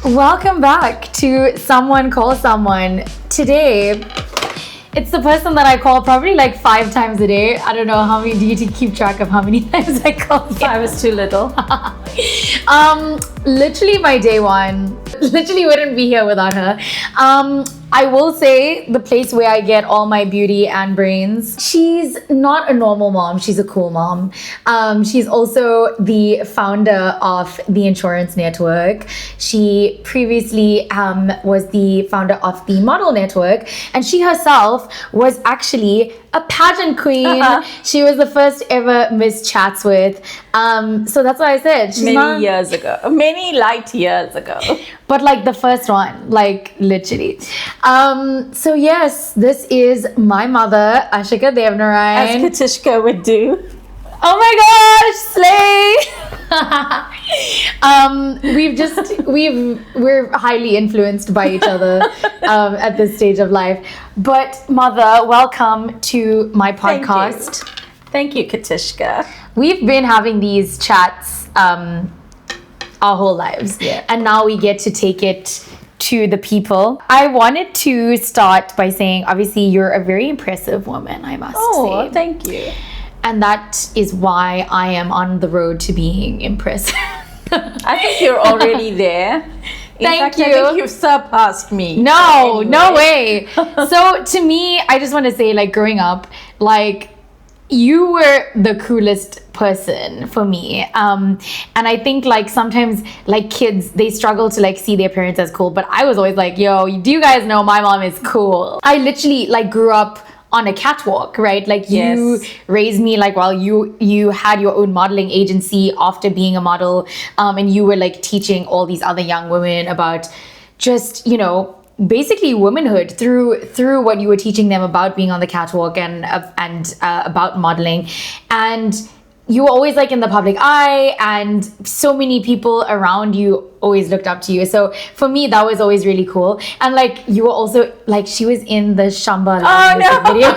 Welcome back to Someone Call Someone. Today, it's the person that I call probably like 5 times a day. I don't know how many, do you keep track of how many times I call? 5 is too little. Literally my day one. Literally wouldn't be here without her. I will say the place where I get all my beauty and brains. She's not a normal mom. She's a cool mom. She's also the founder of the Insurance Network. She previously was the founder of the Model Network, and she herself was actually a pageant queen. She was the first ever Miss Chatsworth. So that's why I said she's many light years ago. But like the first one, like literally. So yes, this is my mother, Ashika Devnarayan. As Katishka would do. Oh my gosh, slay! We're highly influenced by each other at this stage of life. But mother, welcome to my podcast. Thank you, Katishka. We've been having these chats our whole lives, and now we get to take it to the people. I wanted to start by saying, obviously, you're a very impressive woman, I must say. Oh, thank you. And that is why I am on the road to being impressive. I think you're already there. Thank you. I think you've surpassed me. No way. So to me, I just want to say, like, growing up, like, you were the coolest person for me. And I think like sometimes like kids, they struggle to like see their parents as cool. But I was always like, yo, do you guys know my mom is cool? I literally like grew up on a catwalk, right? Like you raised me like while you had your own modeling agency after being a model. And you were like teaching all these other young women about just, you know, basically womanhood through what you were teaching them about being on the catwalk and about modeling. And you were always like in the public eye, and so many people around you always looked up to you. So for me, that was always really cool. And like you were also like, she was in the Shambhala music video.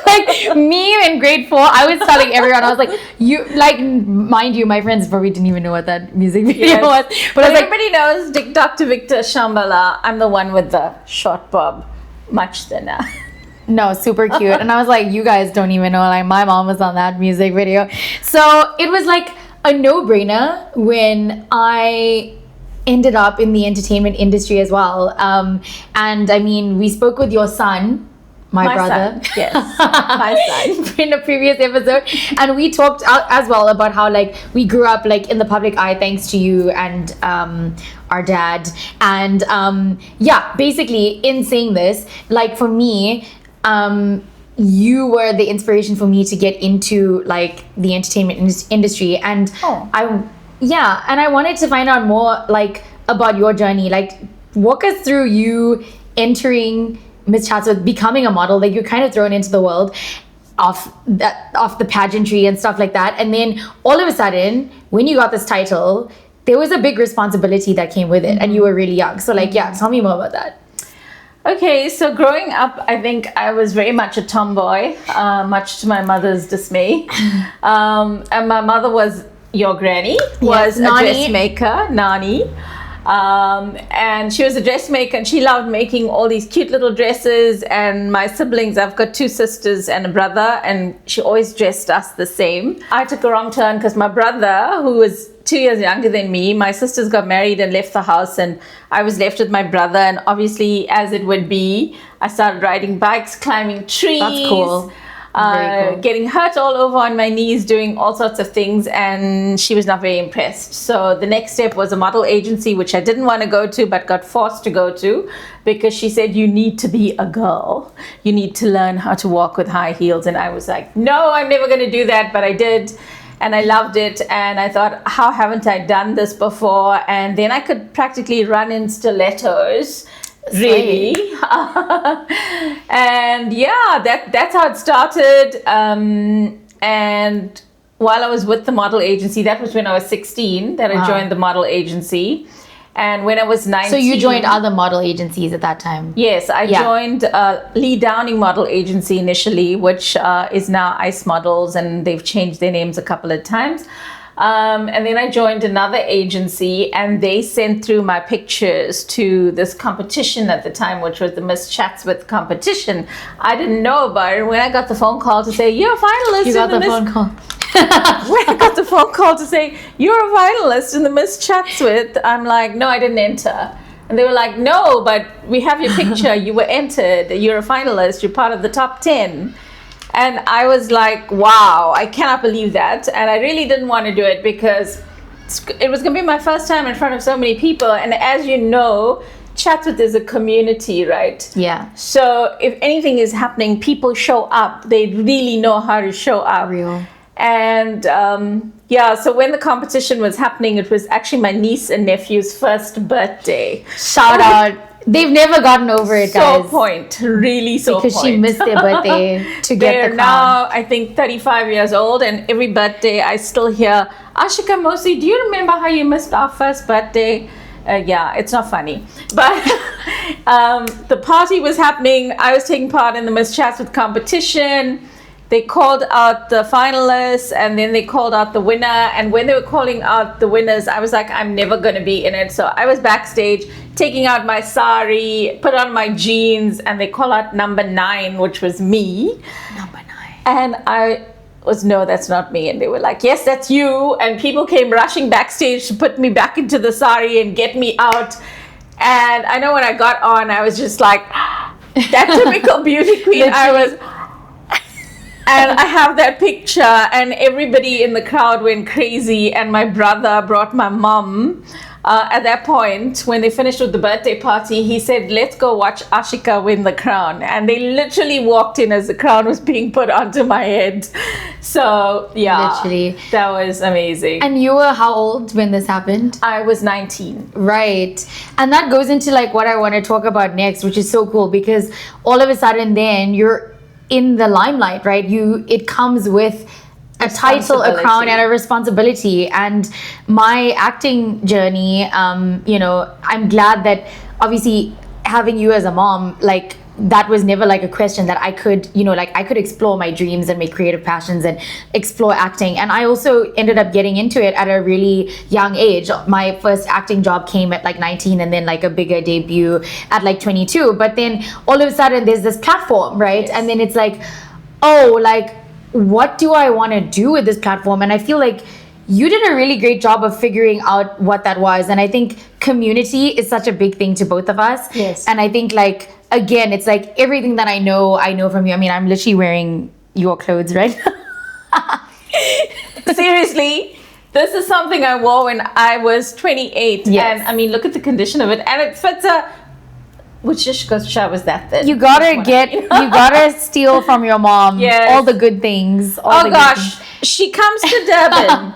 Like me in grade 4, I was telling everyone, I was like, you like, mind you, my friends probably didn't even know what that music video was. But everybody knows Dr. Victor Shambhala. I'm the one with the short bob, much thinner. No, super cute. And I was like, you guys don't even know, like my mom was on that music video. So it was like a no-brainer when I ended up in the entertainment industry as well. And I mean, we spoke with your son, my brother. Son. Yes, my son. In a previous episode. And we talked as well about how like we grew up like in the public eye thanks to you and our dad. And basically in saying this, like for me, you were the inspiration for me to get into like the entertainment industry. And I wanted to find out more like about your journey. Like walk us through you entering Miss Chatsworth, becoming a model. Like you're kind of thrown into the world of the pageantry and stuff like that. And then all of a sudden, when you got this title, there was a big responsibility that came with it, and you were really young. So like, tell me more about that. Okay, so growing up, I think I was very much a tomboy, much to my mother's dismay. And my mother was your granny, was a dressmaker, Nani. And she was a dressmaker, and she loved making all these cute little dresses. And my siblings, I've got 2 sisters and a brother, and she always dressed us the same. I took a wrong turn because my brother, who was 2 years younger than me, my sisters got married and left the house, and I was left with my brother. And obviously, as it would be, I started riding bikes, climbing trees. That's cool. Cool. Getting hurt all over on my knees, doing all sorts of things, and she was not very impressed. So the next step was a model agency, which I didn't want to go to but got forced to go to, because she said, you need to be a girl, you need to learn how to walk with high heels. And I was like, no, I'm never going to do that. But I did, and I loved it. And I thought, how haven't I done this before? And then I could practically run in stilettos. Really. And that's how it started. And while I was with the model agency, that was when I was 16 that I joined the model agency. And when I was 19... So you joined other model agencies at that time? Yes, I joined Lee Downing Model Agency initially, which is now Ice Models, and they've changed their names a couple of times. And then I joined another agency, and they sent through my pictures to this competition at the time, which was the Miss Chatsworth competition. I didn't know about it. When I got the phone call to say, you're a finalist. You got the phone call. When I got the phone call to say, you're a finalist in the Miss Chatsworth, I'm like, no, I didn't enter. And they were like, no, but we have your picture. You were entered. You're a finalist. You're part of the top 10. And I was like, wow, I cannot believe that. And I really didn't want to do it because it was going to be my first time in front of so many people. And as you know, Chatsworth is a community, right? Yeah. So if anything is happening, people show up. They really know how to show up. Real. And so when the competition was happening, it was actually my niece and nephew's first birthday. Shout out. They've never gotten over it, guys. Really so point. Because she missed their birthday to get They're the crown. now, I think, 35 years old, and every birthday I still hear, Ashika Mosi, do you remember how you missed our first birthday? Yeah, it's not funny. But the party was happening. I was taking part in the Miss Chatsworth competition. They called out the finalists, and then they called out the winner. And when they were calling out the winners, I was like, I'm never going to be in it. So I was backstage taking out my sari, put on my jeans, and they call out number 9, which was me. Number 9. And I was, no, that's not me. And they were like, yes, that's you. And people came rushing backstage to put me back into the sari and get me out. And I know when I got on, I was just like, that typical beauty queen. I was... And I have that picture, and everybody in the crowd went crazy, and my brother brought my mom. At that point, when they finished with the birthday party, he said, let's go watch Ashika win the crown. And they literally walked in as the crown was being put onto my head. So, yeah. Literally. That was amazing. And you were how old when this happened? I was 19. Right. And that goes into like what I want to talk about next, which is so cool because all of a sudden then you're in the limelight, right? It comes with a title, a crown, and a responsibility. And my acting journey, I'm glad that obviously having you as a mom, like that was never like a question that I could, I could explore my dreams and my creative passions and explore acting. And I also ended up getting into it at a really young age. My first acting job came at like 19 and then like a bigger debut at like 22. But then all of a sudden there's this platform, right? Yes. And then it's like, oh, like, what do I want to do with this platform? And I feel like you did a really great job of figuring out what that was. And I think community is such a big thing to both of us. Yes. And I think like, again, it's like everything that I know from you. I mean, I'm literally wearing your clothes, right? Seriously, this is something I wore when I was 28. Yes. And I mean, look at the condition of it. And it fits which just goes to show I was that thin. You gotta steal from your mom. Yes. All the good things. She comes to Durban.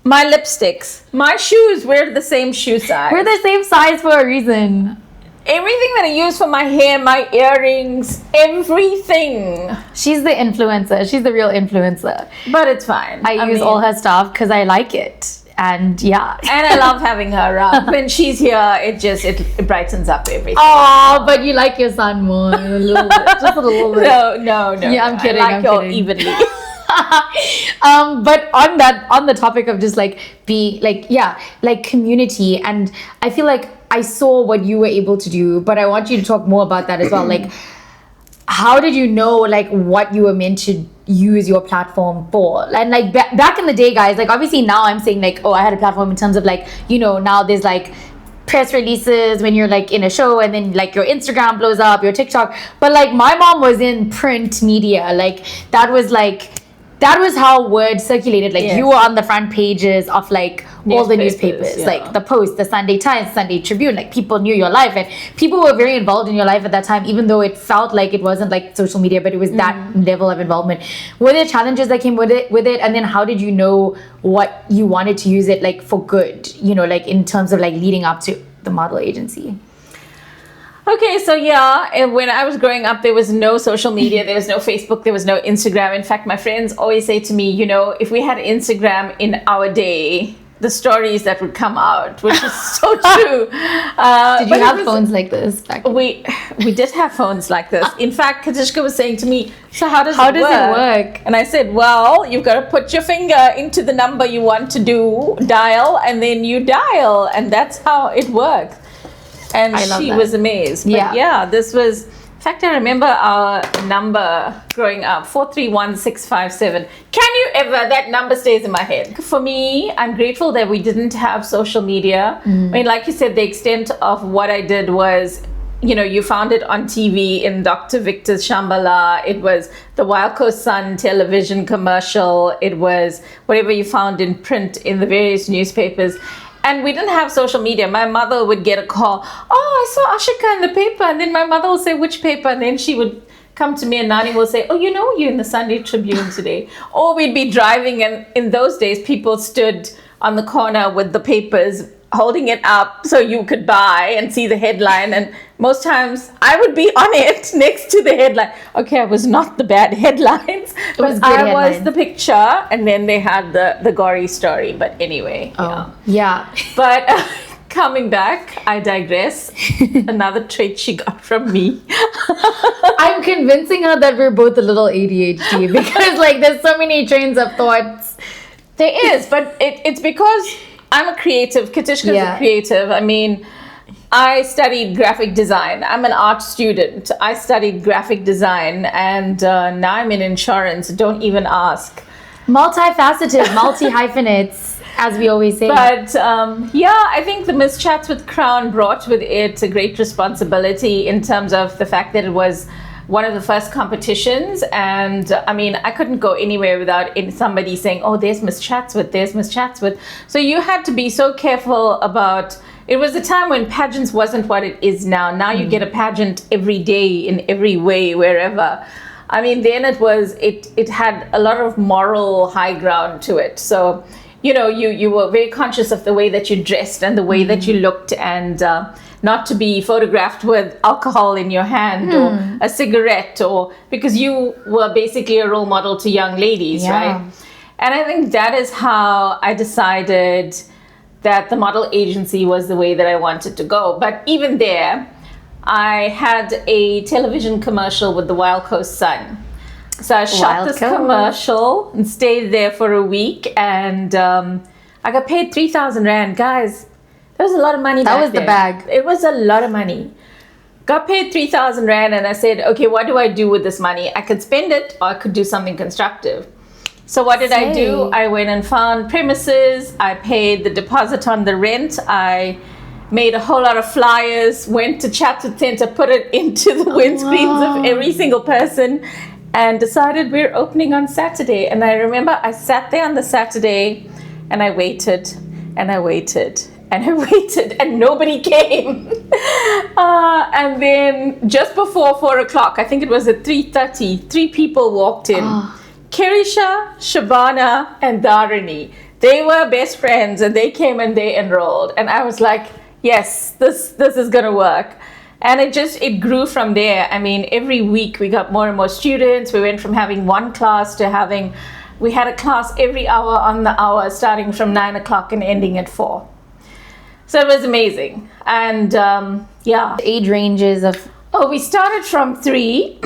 My lipsticks, my shoes, we're the same shoe size. We're the same size for a reason. Everything that I use for my hair, my earrings, everything. She's the influencer. She's the real influencer. But it's fine. I use all her stuff because I like it. And yeah. And I love having her around. When she's here, it brightens up everything. Oh, but you like your son more. A little bit. Just a little bit. No. Yeah, I'm kidding. I like you evenly. But on the topic of just like community, and I feel like I saw what you were able to do, but I want you to talk more about that as well. Like, how did you know like what you were meant to use your platform for? And like back in the day, guys, like obviously now I'm saying like, oh, I had a platform in terms of like, now there's like press releases when you're like in a show, and then like your Instagram blows up, your TikTok. But like my mom was in print media. Like that was how word circulated. Like you were on the front pages of like all the newspapers, like the Post, the Sunday Times, Sunday Tribune. Like people knew your life, and people were very involved in your life at that time, even though it felt like it wasn't like social media, but it was that level of involvement. Were there challenges that came with it? And then how did you know what you wanted to use it like for good, like in terms of like leading up to the model agency? Okay, so when I was growing up, there was no social media, there was no Facebook, there was no Instagram. In fact, my friends always say to me, if we had Instagram in our day, the stories that would come out, which is so true. Did you have phones like this back then? We did have phones like this. In fact, Katishka was saying to me, so how does it work? And I said, well, you've got to put your finger into the number you want to dial, and then you dial, and that's how it works. And she was amazed. But this was... In fact, I remember our number growing up, 431657. Can you ever? That number stays in my head. For me, I'm grateful that we didn't have social media. I mean, like you said, the extent of what I did was, you found it on TV in Dr. Victor's Shambhala. It was the Wild Coast Sun television commercial. It was whatever you found in print in the various newspapers. And we didn't have social media. My mother would get a call. Oh, I saw Ashika in the paper. And then my mother will say, which paper? And then she would come to me and Nani will say, oh, you're in the Sunday Tribune today. Or we'd be driving. And in those days, people stood on the corner with the papers, holding it up so you could buy and see the headline. And most times I would be on it next to the headline. Okay, I was not the bad headlines, but I was the picture, and then they had the gory story. But anyway, yeah. But coming back, I digress. Another trait she got from me. I'm convincing her that we're both a little ADHD because there's so many trains of thoughts. There is, but it's because I'm a creative. Katishka's a creative. I mean, I studied graphic design. I'm an art student. I studied graphic design, and now I'm in insurance. Don't even ask. Multifaceted, multi-hyphenates, as we always say. But I think the Miss Chats with Crown brought with it a great responsibility in terms of the fact that it was one of the first competitions, and I mean, I couldn't go anywhere without somebody saying, oh, there's Miss Chatsworth, there's Miss Chatsworth. So you had to be so careful about, it was a time when pageants wasn't what it is now. Now you get a pageant every day in every way, wherever. I mean, then it had a lot of moral high ground to it. So, you were very conscious of the way that you dressed and the way that you looked, and not to be photographed with alcohol in your hand or a cigarette, or because you were basically a role model to young ladies, right? And I think that is how I decided that the model agency was the way that I wanted to go. But even there, I had a television commercial with the Wild Coast Sun. So I shot this commercial and stayed there for a week, and I got paid 3,000 Rand. Guys, that was a lot of money back then. That was the bag. It was a lot of money. Got paid 3,000 Rand, and I said, okay, what do I do with this money? I could spend it, or I could do something constructive. So what did I do? I went and found premises. I paid the deposit on the rent. I made a whole lot of flyers, went to Chatsworth Center, put it into the windscreens of every single person, and decided we're opening on Saturday. And I remember I sat there on the Saturday, and I waited, and I waited, and I waited, and nobody came. And then just before 4 o'clock, I think it was at 3:30, 3 people walked in. Kirisha, Shabana, and Dharani. They were best friends, and they came and they enrolled. And I was like, yes, this is gonna work. And it grew from there. I mean, every week we got more and more students. We went from having one class to we had a class every hour on the hour, starting from 9 o'clock and ending at 4. So it was amazing. And age ranges of... Oh, we started from 3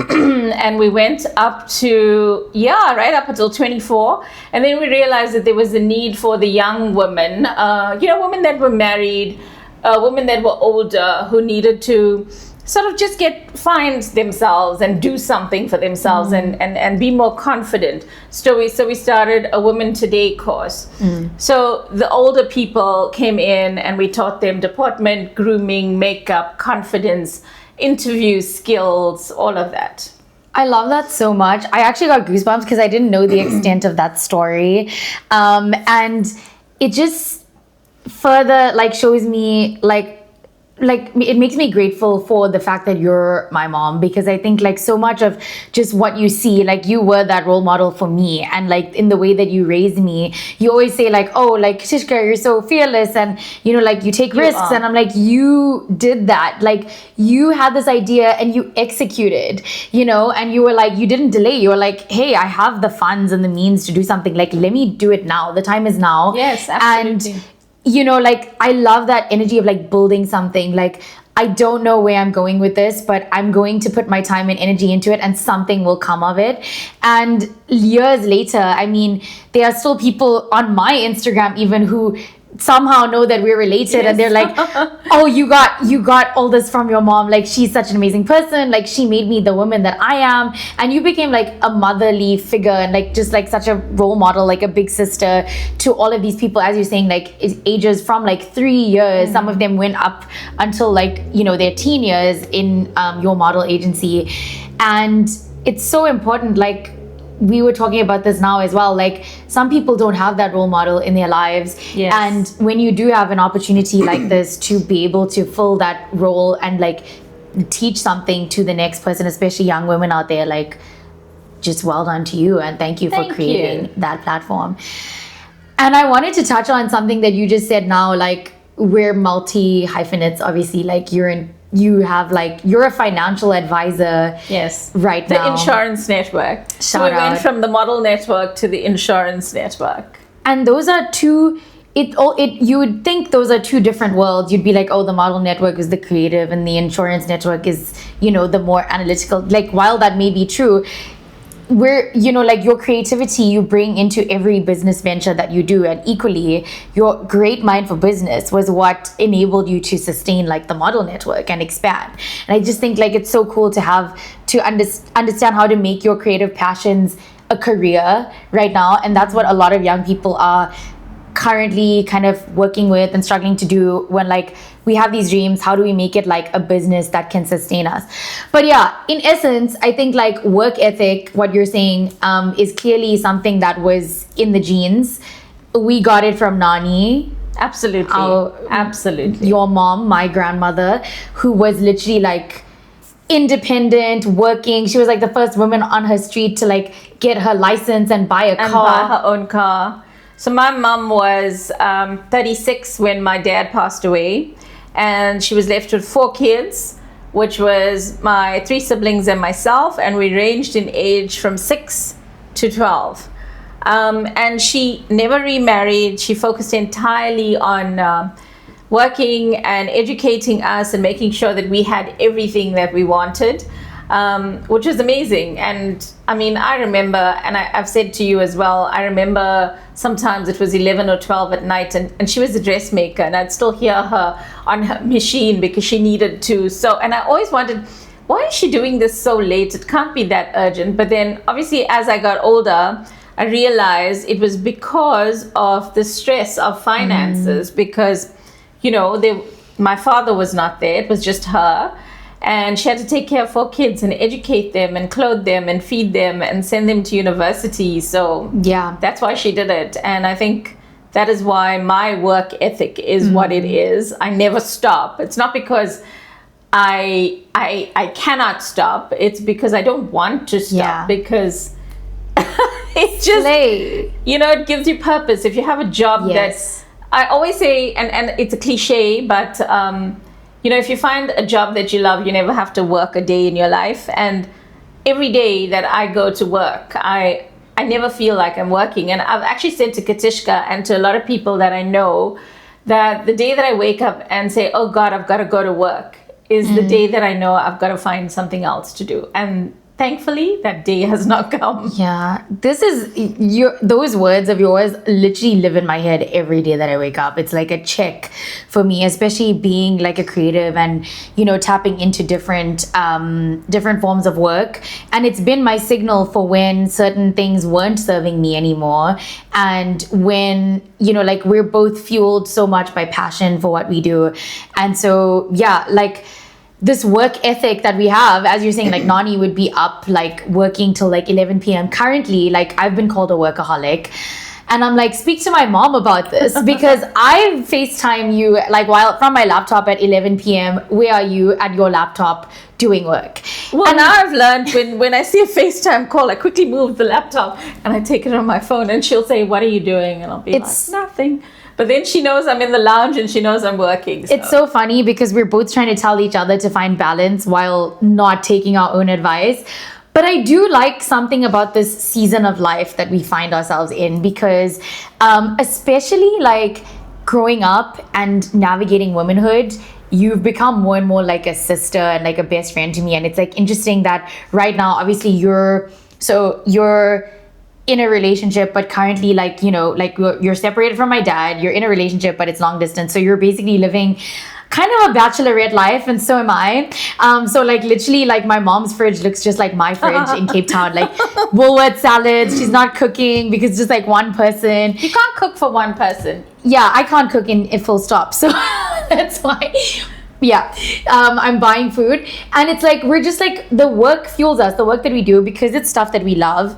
and we went up to, right up until 24. And then we realized that there was a need for the young women, women that were married, women that were older, who needed to sort of just find themselves and do something for themselves and be more confident. So we started a Women Today course. So the older people came in and we taught them deportment, grooming, makeup, confidence, interview skills, all of that. I love that so much. I actually got goosebumps because I didn't know the extent of that story. And it just further shows me like it makes me grateful for the fact that you're my mom, because I think like so much of just what you see, like you were that role model for me, and like in the way that you raised me, you always say like, oh, like Tishka, you're so fearless, and you know, like you take risks, and I'm like, you did that, like you had this idea and you executed, you know, and you were like, you didn't delay, you were like, hey, I have the funds and the means to do something, like let me do it now, the time is now. Yes, absolutely. And you know, like I love that energy of like building something. Like I don't know where I'm going with this, but I'm going to put my time and energy into it, and something will come of it. And years later, I mean, there are still people on my Instagram even who somehow know that we're related, and they're like, oh, you got all this from your mom, like she's such an amazing person, like she made me the woman that I am. And you became like a motherly figure, and like just like such a role model, like a big sister to all of these people, as you're saying, like ages from like 3 years, some of them went up until like, you know, their teen years in your model agency. And it's so important, like we were talking about this now as well, like some people don't have that role model in their lives. Yes. And when you do have an opportunity like this to be able to fill that role and like teach something to the next person, especially young women out there, like just well done to you, and thank you for creating that platform. And I wanted to touch on something that you just said now, like we're multi hyphenates, obviously, like you're a financial advisor. Yes. Right now. The now. insurance network. So we went from the model network to the insurance network. And those are two, you would think those are two different worlds. You'd be like, oh, the model network is the creative and the insurance network is, you know, the more analytical. Like while that may be true, where, you know, like your creativity you bring into every business venture that you do, and equally your great mind for business was what enabled you to sustain like the model network and expand. And I just think like it's so cool to have to understand how to make your creative passions a career right now, and that's what a lot of young people are currently kind of working with and struggling to do. When like we have these dreams, how do we make it like a business that can sustain us? But yeah, in essence, I think like work ethic, what you're saying, is clearly something that was in the genes. We got it from Nani. Absolutely. Absolutely. Your mom, my grandmother, who was literally like independent, working. She was like the first woman on her street to like get her license and buy a car. And buy her own car. So my mom was 36 when my dad passed away, and she was left with 4 kids, which was my 3 siblings and myself, and we ranged in age from 6 to 12. And she never remarried. She focused entirely on working and educating us and making sure that we had everything that we wanted. Which was amazing. And I mean, I remember, and I've said to you as well, I remember sometimes it was 11 or 12 at night, and she was a dressmaker, and I'd still hear her on her machine because she needed to sew. And I always wondered, why is she doing this so late? It can't be that urgent. But then obviously as I got older, I realized it was because of the stress of finances, because, you know, my father was not there. It was just her. And she had to take care of 4 kids and educate them and clothe them and feed them and send them to university. So yeah, that's why she did it. And I think that is why my work ethic is what it is. I never stop. It's not because I cannot stop. It's because I don't want to stop, because it's just, you know, it gives you purpose. If you have a job that, I always say, and it's a cliche, but you know, if you find a job that you love, you never have to work a day in your life. And every day that I go to work, I never feel like I'm working. And I've actually said to Katishka and to a lot of people that I know that the day that I wake up and say, oh God, I've got to go to work, is the day that I know I've got to find something else to do. And thankfully, that day has not come. Yeah, those words of yours literally live in my head every day that I wake up. It's like a check for me, especially being like a creative and, you know, tapping into different forms of work. And it's been my signal for when certain things weren't serving me anymore. And when, you know, like we're both fueled so much by passion for what we do. And so, yeah, like this work ethic that we have, as you're saying, like Nani would be up like working till like 11 p.m. Currently, like I've been called a workaholic, And I'm like, speak to my mom about this because I FaceTime you like while from my laptop at 11 p.m. Where are you at your laptop doing work? Well, and now I've learned when I see a FaceTime call, I quickly move the laptop and I take it on my phone, and she'll say, "What are you doing?" And I'll be like, "Nothing." But then she knows I'm in the lounge and she knows I'm working. So. It's so funny because we're both trying to tell each other to find balance while not taking our own advice. But I do like something about this season of life that we find ourselves in because especially like growing up and navigating womanhood, you've become more and more like a sister and like a best friend to me. And it's like interesting that right now, obviously you're in a relationship, but currently like, you know, like you're separated from my dad, you're in a relationship, but it's long distance. So you're basically living kind of a bachelorette life, and so am I. So like literally like my mom's fridge looks just like my fridge in Cape Town, like Woolworth salads. She's not cooking because it's just like one person. You can't cook for one person. Yeah, I can't cook in full stop. So that's why. Yeah, I'm buying food, and it's like we're just like the work fuels us, the work that we do, because it's stuff that we love.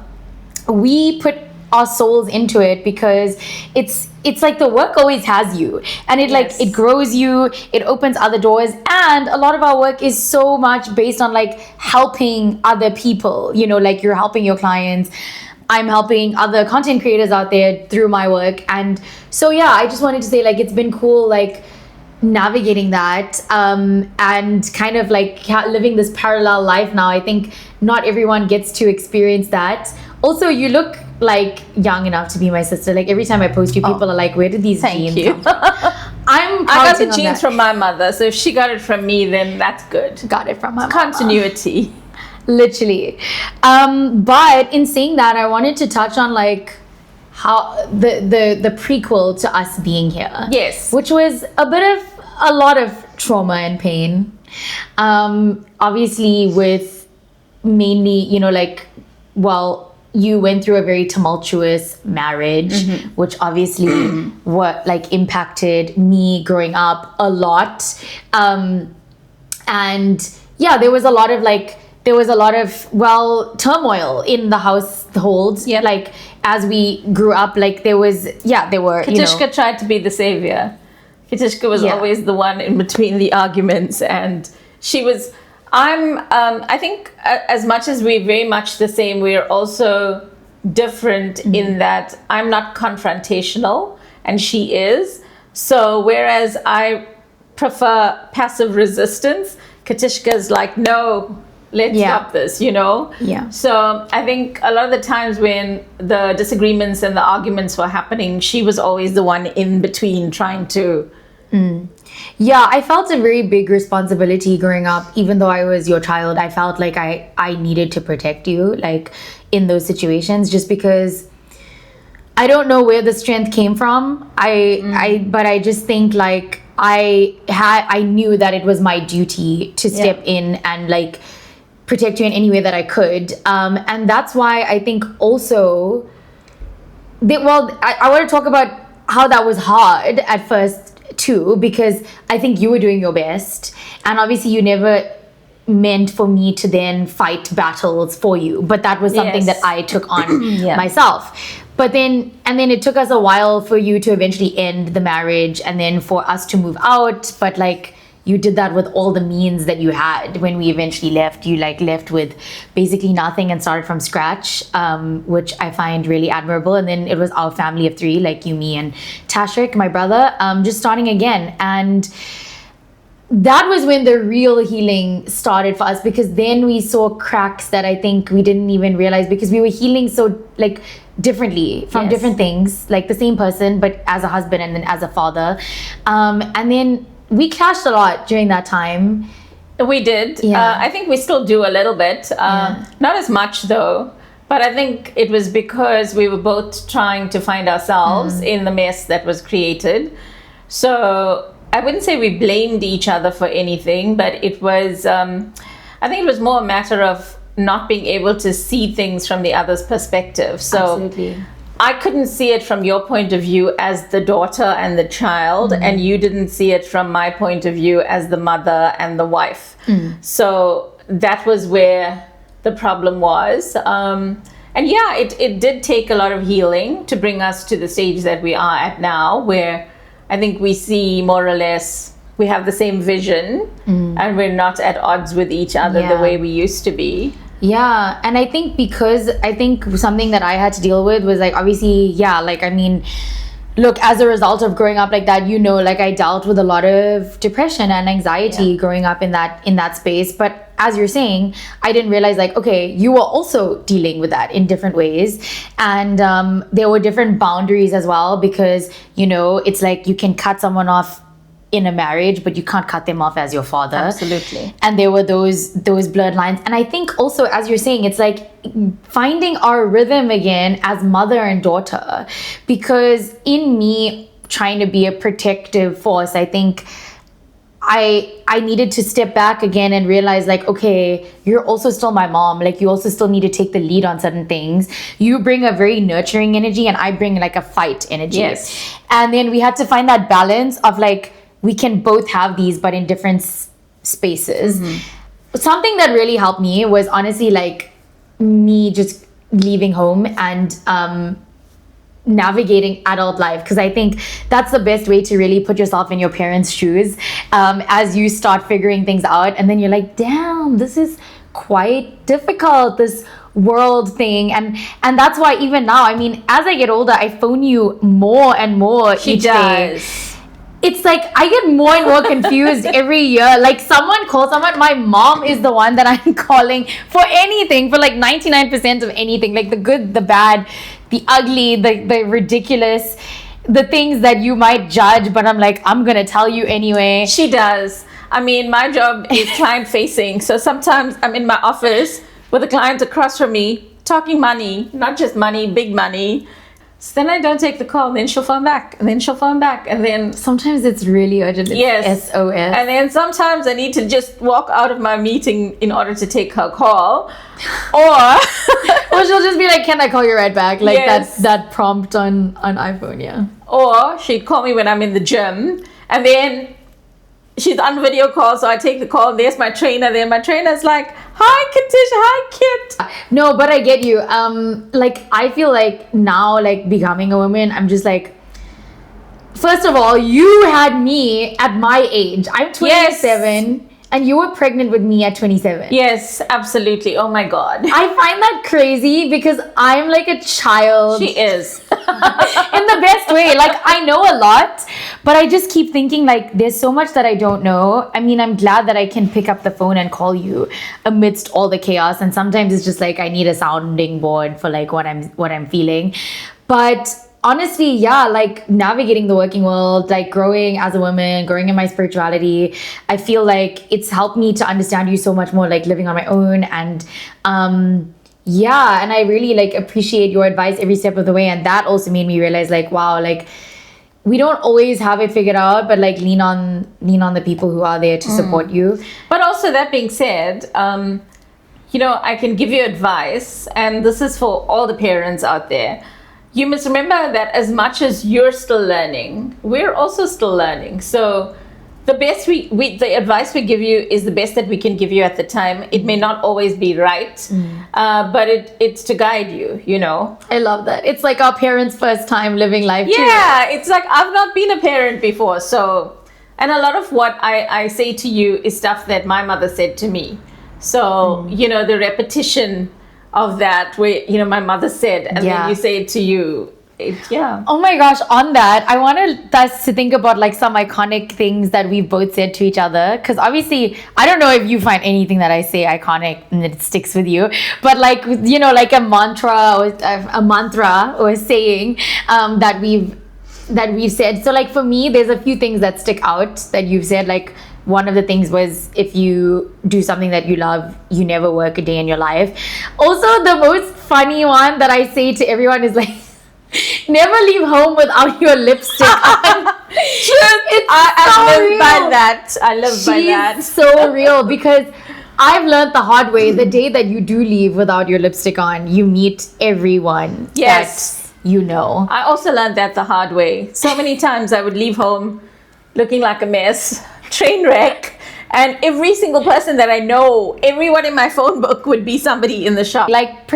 We put our souls into it because it's like the work always has you, and it like it grows you, it opens other doors, and a lot of our work is so much based on like helping other people, you know, like you're helping your clients, I'm helping other content creators out there through my work. And so yeah, I just wanted to say like it's been cool like navigating that and kind of like living this parallel life now. I think not everyone gets to experience that. Also, you look like young enough to be my sister. Like every time I post you, people are like, where did these jeans come from? I got the jeans from my mother, so if she got it from me, then that's good. Got it from my mom. Continuity. Literally. But in saying that, I wanted to touch on like how the prequel to us being here. Yes. Which was a lot of trauma and pain. Obviously with mainly, you know, like, well, you went through a very tumultuous marriage, which obviously what like impacted me growing up a lot. And yeah, there was a lot of turmoil in the household. Yep. Like as we grew up, like there were Katishka tried to be the savior. Katishka was always the one in between the arguments, and she was. I think as much as we're very much the same, we're also different in that I'm not confrontational and she is. So whereas I prefer passive resistance, Katishka's like, no, let's stop this, you know? Yeah. So I think a lot of the times when the disagreements and the arguments were happening, she was always the one in between trying to... Yeah, I felt a very big responsibility growing up. Even though I was your child, I felt like I needed to protect you, like in those situations, just because I don't know where the strength came from. But I just think like I knew that it was my duty to step in and like protect you in any way that I could. And that's why I think also I want to talk about how that was hard at first too, because I think you were doing your best, and obviously you never meant for me to then fight battles for you, but that was something that I took on myself. But then it took us a while for you to eventually end the marriage, and then for us to move out. But like you did that with all the means that you had. When we eventually left, you like left with basically nothing and started from scratch, which I find really admirable. And then it was our family of three, like you, me, and Tashrik, my brother, just starting again. And that was when the real healing started for us, because then we saw cracks that I think we didn't even realize, because we were healing so like differently from different things, like the same person, but as a husband and then as a father. And then we clashed a lot during that time. We did. Yeah. I think we still do a little bit. Not as much though. But I think it was because we were both trying to find ourselves in the mess that was created. So I wouldn't say we blamed each other for anything, but it was, I think it was more a matter of not being able to see things from the other's perspective. So Absolutely. I couldn't see it from your point of view as the daughter and the child, and you didn't see it from my point of view as the mother and the wife. So that was where the problem was. And yeah, it did take a lot of healing to bring us to the stage that we are at now, where I think we see more or less we have the same vision and we're not at odds with each other the way we used to be. Yeah, and I think something that I had to deal with was like, obviously, like, I mean, look, as a result of growing up like that, like, I dealt with a lot of depression and anxiety growing up in that space. But as you're saying, I didn't realize, like, okay, you were also dealing with that in different ways. And there were different boundaries as well, because, it's like you can cut someone off in a marriage, but you can't cut them off as your father. Absolutely. And there were those blurred lines. And I think also, as you're saying, it's like finding our rhythm again as mother and daughter, because in me trying to be a protective force, I think I needed to step back again and realize, like, okay, you're also still my mom. Like, you also still need to take the lead on certain things. You bring a very nurturing energy and I bring like a fight energy. Yes. And then we had to find that balance of like, we can both have these, but in different spaces. Something that really helped me was honestly like me just leaving home and navigating adult life, because I think that's the best way to really put yourself in your parents' shoes as you start figuring things out. And then you're like, damn, this is quite difficult, this world thing. And that's why even now, I mean, as I get older, I phone you more and more each day. It's like I get more and more confused every year. Like, someone calls someone, my mom is the one that I'm calling for anything, for like 99% of anything, like the good, the bad, the ugly, the ridiculous, the things that you might judge, but I'm like, I'm gonna tell you anyway. She does. I mean, my job is client facing, so sometimes I'm in my office with a client across from me talking money, not just money, big money. So then I don't take the call, and then she'll phone back, and then she'll phone back, and then sometimes it's really urgent. It's SOS. And then sometimes I need to just walk out of my meeting in order to take her call, or she'll just be like, "Can I call you right back?" Like that prompt on iPhone, yeah. Or she'd call me when I'm in the gym, and then she's on video call, so I take the call, and there's my trainer there. My trainer's like, "Hi, Katisha, hi, Kit." No, but I get you. Like, I feel like now, like, becoming a woman, I'm just like, first of all, you had me at my age. I'm 27. And you were pregnant with me at 27. Yes, absolutely. Oh my God. I find that crazy because I'm like a child. She is. In the best way. Like, I know a lot, but I just keep thinking, like, there's so much that I don't know. I mean, I'm glad that I can pick up the phone and call you amidst all the chaos. And sometimes it's just like I need a sounding board for like what I'm feeling. But honestly, like, navigating the working world, like growing as a woman, growing in my spirituality, I feel like it's helped me to understand you so much more, like living on my own. And and I really like appreciate your advice every step of the way. And that also made me realize, like, wow, like, we don't always have it figured out, but like lean on the people who are there to support you. But also, that being said, I can give you advice, and this is for all the parents out there. You must remember that as much as you're still learning, we're also still learning. So the best the advice we give you is the best that we can give you at the time. It may not always be right, but it's to guide you, I love that. It's like our parents' first time living life too. Yeah, it's like I've not been a parent before. So, and a lot of what I say to you is stuff that my mother said to me. So, the repetition of that, where my mother said, and then you say it to you. Oh my gosh, on that, I wanted us to think about like some iconic things that we've both said to each other, because obviously I don't know if you find anything that I say iconic and it sticks with you, but like, like a mantra or a saying that we've said. So like, for me, there's a few things that stick out that you've said. Like, one of the things was, if you do something that you love, you never work a day in your life. Also, the most funny one that I say to everyone is like, never leave home without your lipstick on. I live by that. I live by that. She's so real, because I've learned the hard way. The day that you do leave without your lipstick on, you meet everyone. Yes. That I also learned that the hard way. So many times I would leave home looking like a mess, train wreck, and every single person that I know, everyone in my phone book would be somebody in the shop. Like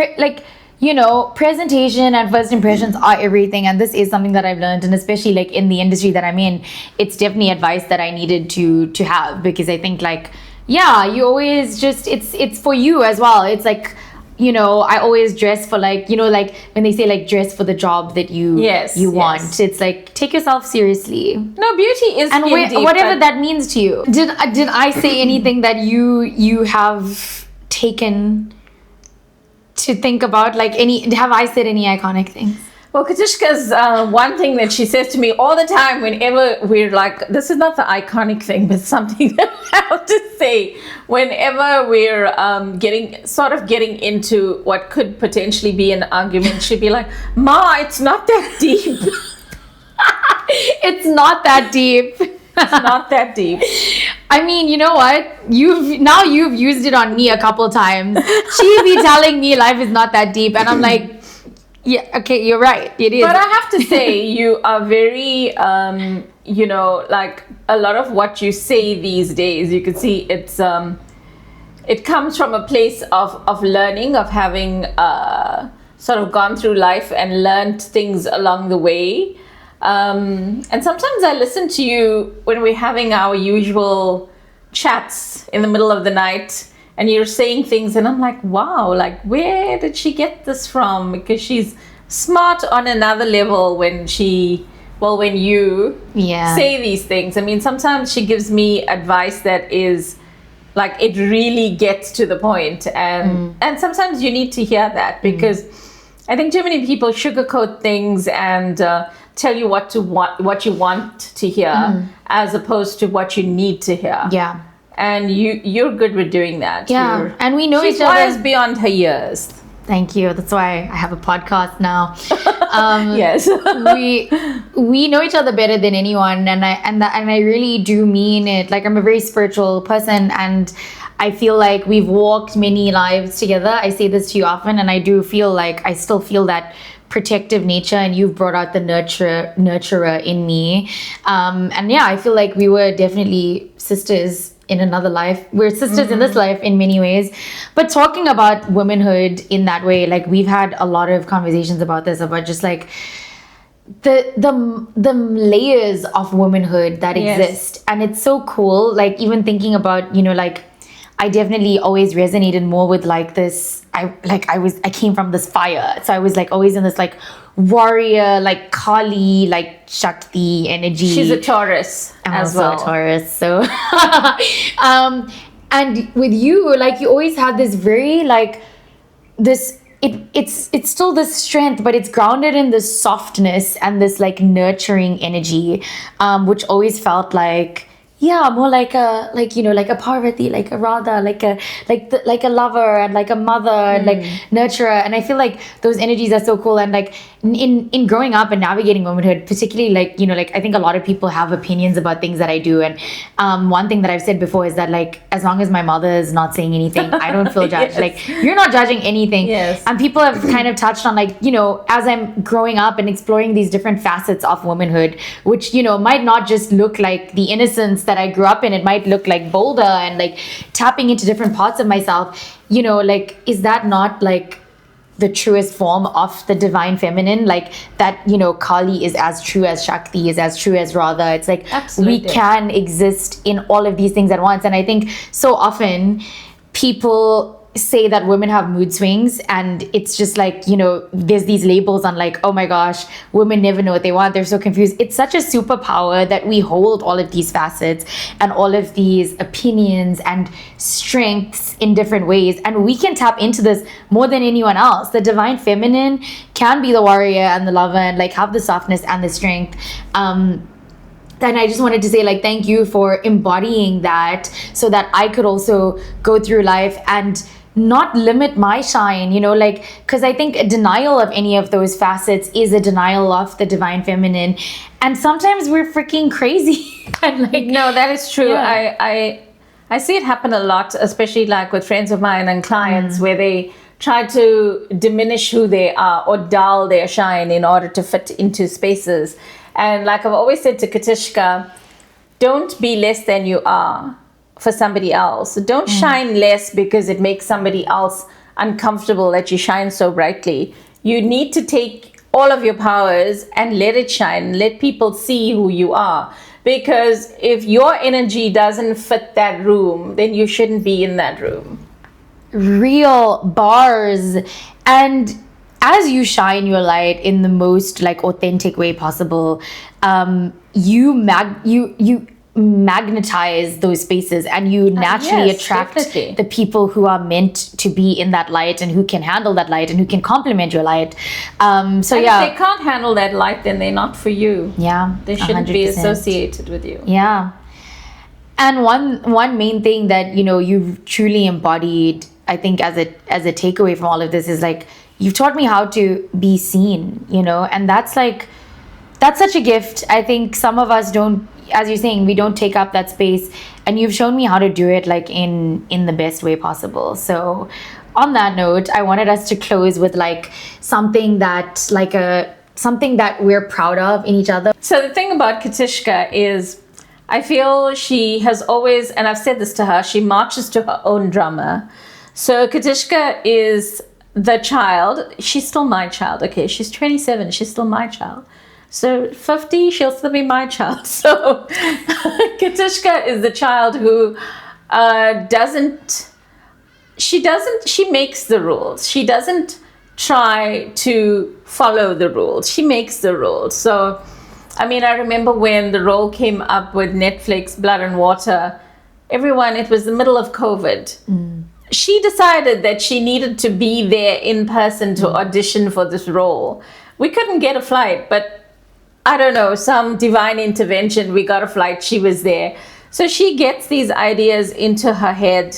presentation and first impressions are everything. And this is something that I've learned. And especially like in the industry that I'm in, it's definitely advice that I needed to have, because I think like, yeah, you always just, it's for you as well. It's like, I always dress for like, like when they say like dress for the job that you want. It's like, take yourself seriously. No, beauty is and whatever that means to you. Did I say anything that you have taken to think about, like have I said any iconic things? Well, Katishka's one thing that she says to me all the time whenever we're like, this is not the iconic thing, but something that I have to say whenever we're getting into what could potentially be an argument. She'd be like, Ma, it's not that deep. It's not that deep. It's not that deep. I mean, you know what? You've used it on me a couple times. She'd be telling me life is not that deep, and I'm like, yeah, okay, you're right. It is. But I have to say, you are very, like a lot of what you say these days, you can see it comes from a place of learning, of having sort of gone through life and learned things along the way. And sometimes I listen to you when we're having our usual chats in the middle of the night, and you're saying things and I'm like, wow, like where did she get this from? Because she's smart on another level when you say these things. I mean, sometimes she gives me advice that is like, it really gets to the point, and sometimes you need to hear that, because I think too many people sugarcoat things and tell you what you want to hear as opposed to what you need to hear. Yeah. And you're good with doing that. Yeah. And we know each other. She's wise beyond her years. Thank you. That's why I have a podcast now. Yes. we know each other better than anyone, and I really do mean it. Like, I'm a very spiritual person, and I feel like we've walked many lives together. I say this to you often, and I do feel like I still feel that protective nature, and you've brought out the nurturer in me. And yeah, I feel like we were definitely sisters in another life. We're sisters in this life in many ways. But talking about womanhood in that way, like we've had a lot of conversations about this, about just like the layers of womanhood that exist. And it's so cool. Like even thinking about, like I definitely always resonated more with like this. I came from this fire, so I was like always in this like warrior, like Kali, like Shakti energy. She's a Taurus as well. I'm also a Taurus, so and with you, like you always had this very like this. It's still this strength, but it's grounded in this softness and this like nurturing energy, which always felt like. Yeah, more like a Parvati, like a Radha, like a lover and like a mother and like nurturer. And I feel like those energies are so cool. And like in growing up and navigating womanhood, particularly like I think a lot of people have opinions about things that I do. And one thing that I've said before is that like as long as my mother is not saying anything, I don't feel judged. Like you're not judging anything. Yes. And people have kind of touched on like as I'm growing up and exploring these different facets of womanhood, which might not just look like the innocence that I grew up in. It might look like bolder and like tapping into different parts of myself. Like is that not like the truest form of the divine feminine? Like that, Kali is as true as Shakti, is as true as Radha. It's like absolutely. We can exist in all of these things at once. And I think so often people say that women have mood swings, and it's just like there's these labels on like, oh my gosh, women never know what they want, they're so confused. It's such a superpower that we hold all of these facets and all of these opinions and strengths in different ways, and we can tap into this more than anyone else. The divine feminine can be the warrior and the lover and like have the softness and the strength. And I just wanted to say like thank you for embodying that, so that I could also go through life and not limit my shine, like, because I think a denial of any of those facets is a denial of the divine feminine. And sometimes we're freaking crazy. And like, no, that is true. Yeah. I see it happen a lot, especially like with friends of mine and clients where they try to diminish who they are or dull their shine in order to fit into spaces. And like I've always said to Katishka, don't be less than you are for somebody else. Don't shine less because it makes somebody else uncomfortable that you shine so brightly. You need to take all of your powers and let it shine, let people see who you are. Because if your energy doesn't fit that room, then you shouldn't be in that room. Real bars. And as you shine your light in the most like authentic way possible, you magnetize those spaces, and you naturally attract definitely. the people who are meant to be in that light and who can handle that light and who can complement your light. And if they can't handle that light, then they're not for you. Yeah, They shouldn't be 100%. associated with you. Yeah. And one main thing that you've truly embodied, I think, as a takeaway from all of this is like, you've taught me how to be seen, and that's such a gift. I think some of us don't, as you're saying, we don't take up that space, and you've shown me how to do it like in the best way possible. So on that note, I wanted us to close with like something that we're proud of in each other. So the thing about Katishka is, I feel she has always, and I've said this to her, she marches to her own drummer. So Katishka is the child. She's still my child. Okay, she's 27. She's still my child. So 50, she'll still be my child. So Katishka is the child who she makes the rules. She doesn't try to follow the rules. She makes the rules. So, I mean, I remember when the role came up with Netflix, Blood and Water, it was the middle of COVID. She decided that she needed to be there in person to audition for this role. We couldn't get a flight, but I don't know, some divine intervention, we got a flight, she was there. So she gets these ideas into her head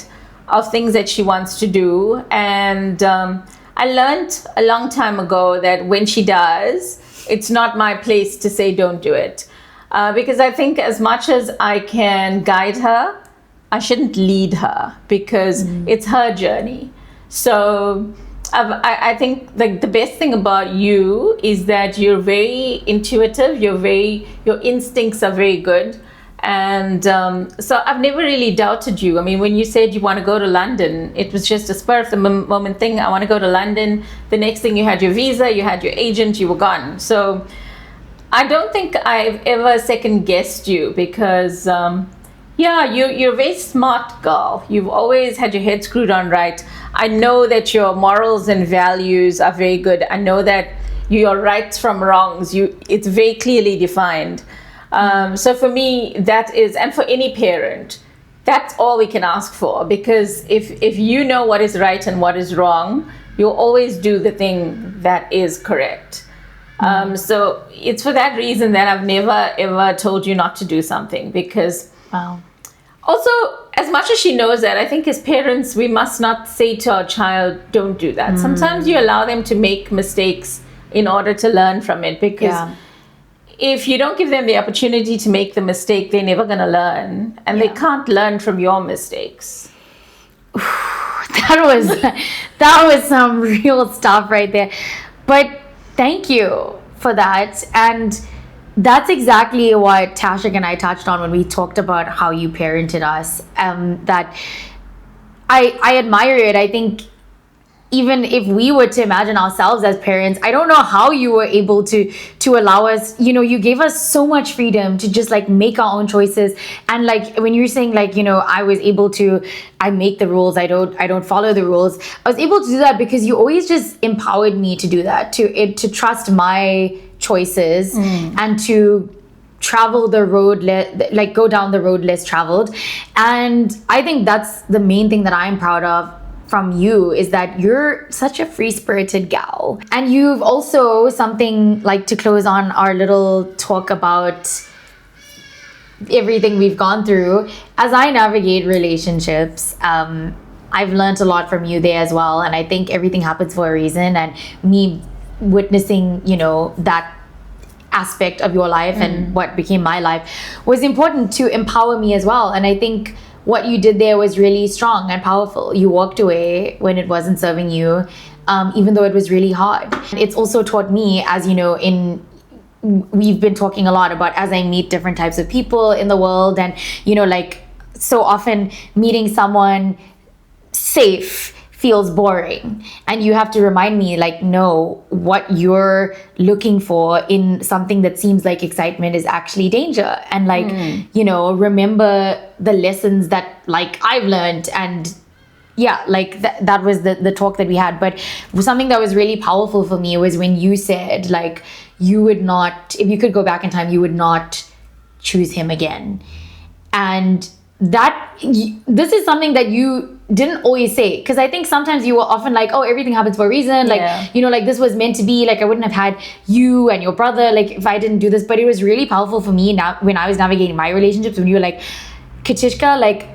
of things that she wants to do. And I learned a long time ago that when she does, it's not my place to say don't do it. Because I think as much as I can guide her, I shouldn't lead her, because it's her journey. So I think the best thing about you is that you're very intuitive, your instincts are very good. And so I've never really doubted you. I mean, when you said you want to go to London, it was just a spur of the moment thing. I want to go to London. The next thing, you had your visa, you had your agent, you were gone. So I don't think I've ever second guessed you, because you're a very smart girl. You've always had your head screwed on right. I know that your morals and values are very good. I know that your rights from wrongs, it's very clearly defined. So for me, that is, and for any parent, that's all we can ask for. Because if you know what is right and what is wrong, you'll always do the thing that is correct. So it's for that reason that I've never ever told you not to do something. Because also, as much as she knows that, I think as parents, we must not say to our child, don't do that. Sometimes you allow them to make mistakes in order to learn from it. Because if you don't give them the opportunity to make the mistake, they're never going to learn. And they can't learn from your mistakes. That was some real stuff right there. But thank you for that. And that's exactly what Tashik and I touched on when we talked about how you parented us. That I admire it. I think even if we were to imagine ourselves as parents, I don't know how you were able to allow us, you gave us so much freedom to just like make our own choices. And like when you're saying like, I make the rules, I don't follow the rules. I was able to do that because you always just empowered me to do that, to trust my choices and to travel the road, go down the road less traveled. And I think that's the main thing that I'm proud of from you, is that you're such a free-spirited gal. And you've also, something like to close on our little talk about everything we've gone through, as I navigate relationships, I've learned a lot from you there as well. And I think everything happens for a reason, and me witnessing, that aspect of your life and what became my life was important to empower me as well. And I think what you did there was really strong and powerful. You walked away when it wasn't serving you, even though it was really hard. It's also taught me, as we've been talking a lot about, as I meet different types of people in the world, and so often meeting someone safe feels boring, and you have to remind me like, no, what you're looking for in something that seems like excitement is actually danger. And like, you know, remember the lessons that like I've learned. And yeah, like that was the talk that we had. But something that was really powerful for me was when you said like, you would not, if you could go back in time, you would not choose him again. And this is something that you didn't always say, because I think sometimes you were often like, oh, everything happens for a reason, like, you know, like this was meant to be, like I wouldn't have had you and your brother like if I didn't do this. But it was really powerful for me now when I was navigating my relationships, when you were like, Katishka, like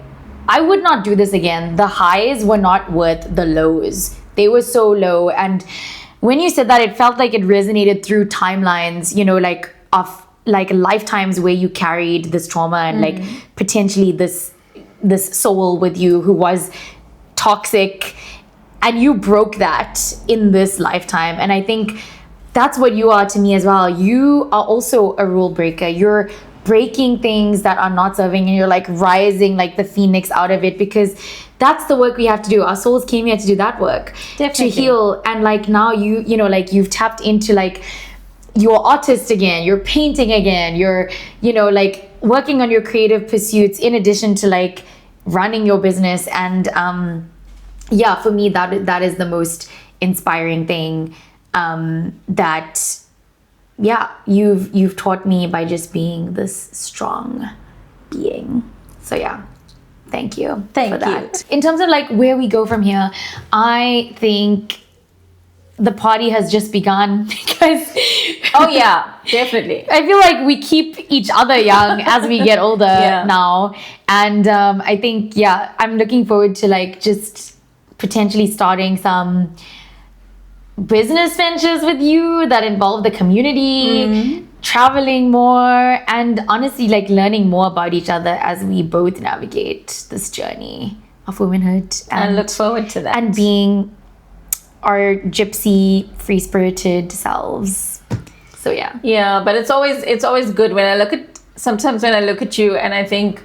I would not do this again. The highs were not worth the lows. They were so low. And when you said that, it felt like it resonated through timelines, you know, like of like lifetimes where you carried this trauma and like potentially this soul with you who was toxic, and you broke that in this lifetime. And I think that's what you are to me as well. You are also a rule breaker. You're breaking things that are not serving, and you're like rising like the phoenix out of it, because that's the work we have to do. Our souls came here to do that work. Definitely. To heal. And like now you know, like you've tapped into like you're artist again, you're painting again, you're, you know, like working on your creative pursuits in addition to like running your business. And yeah, for me that is the most inspiring thing that you've taught me by just being this strong being. So yeah, thank you for that. In terms of like where we go from here, I think the party has just begun, because oh yeah, definitely. I feel like we keep each other young as we get older now. And I think, yeah, I'm looking forward to like just potentially starting some business ventures with you that involve the community, traveling more, and honestly like learning more about each other as we both navigate this journey of womanhood. And look forward to that. And being our gypsy, free-spirited selves. So yeah, but it's always good when I look at you and I think,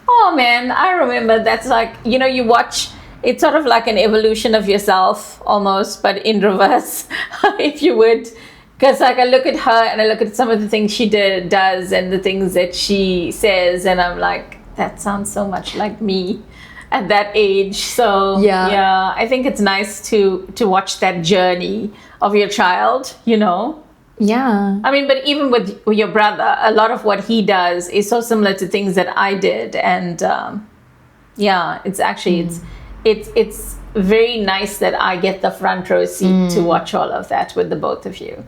oh man, I remember. That's like, you know, you watch, it's sort of like an evolution of yourself almost, but in reverse, if you would. Because like I look at her and I look at some of the things she does and the things that she says, and I'm like, that sounds so much like me at that age. So yeah, I think it's nice to watch that journey of your child, you know. Yeah. I mean, but even with your brother, a lot of what he does is so similar to things that I did. And yeah, it's actually, it's very nice that I get the front row seat to watch all of that with the both of you.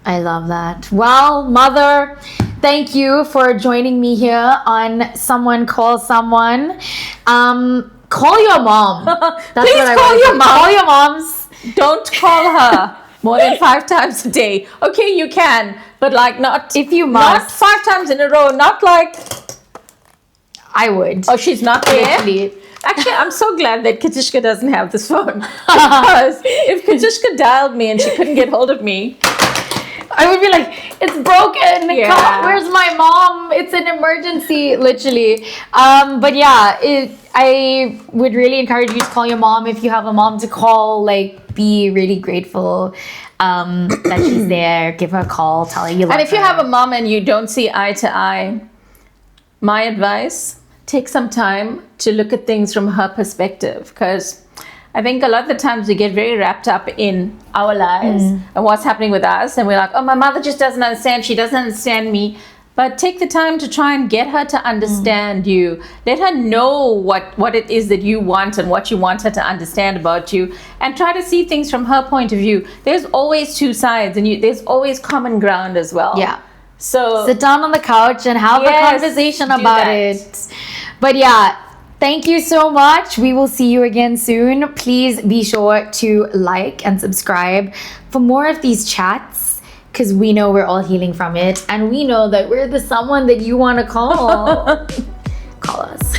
I love that. Well, Mother, thank you for joining me here on Someone Call Someone. Call your mom. That's Please what I call your mom. Call your moms. Don't call her more than 5 times a day. Okay, you can, but like not if you must. Not 5 times in a row. Not like I would. Oh, she's not there. Literally. Actually, I'm so glad that Katishka doesn't have this phone, because if Katishka dialed me and she couldn't get hold of me, I would be like, it's broken. Yeah. Where's my mom? It's an emergency, literally. But yeah, I would really encourage you to call your mom if you have a mom to call. Like, be really grateful that she's there. Give her a call. Tell her you love her. And if you have a mom and you don't see eye to eye, my advice, take some time to look at things from her perspective, because I think a lot of the times we get very wrapped up in our lives and what's happening with us, and we're like, oh, my mother just doesn't understand, she doesn't understand me. But take the time to try and get her to understand you. Let her know what it is that you want and what you want her to understand about you, and try to see things from her point of view. There's always 2 sides, and there's always common ground as well. Yeah. So sit down on the couch and have a conversation about it. But yeah, thank you so much. We will see you again soon. Please be sure to like and subscribe for more of these chats, because we know we're all healing from it, and we know that we're the someone that you want to call. Call us.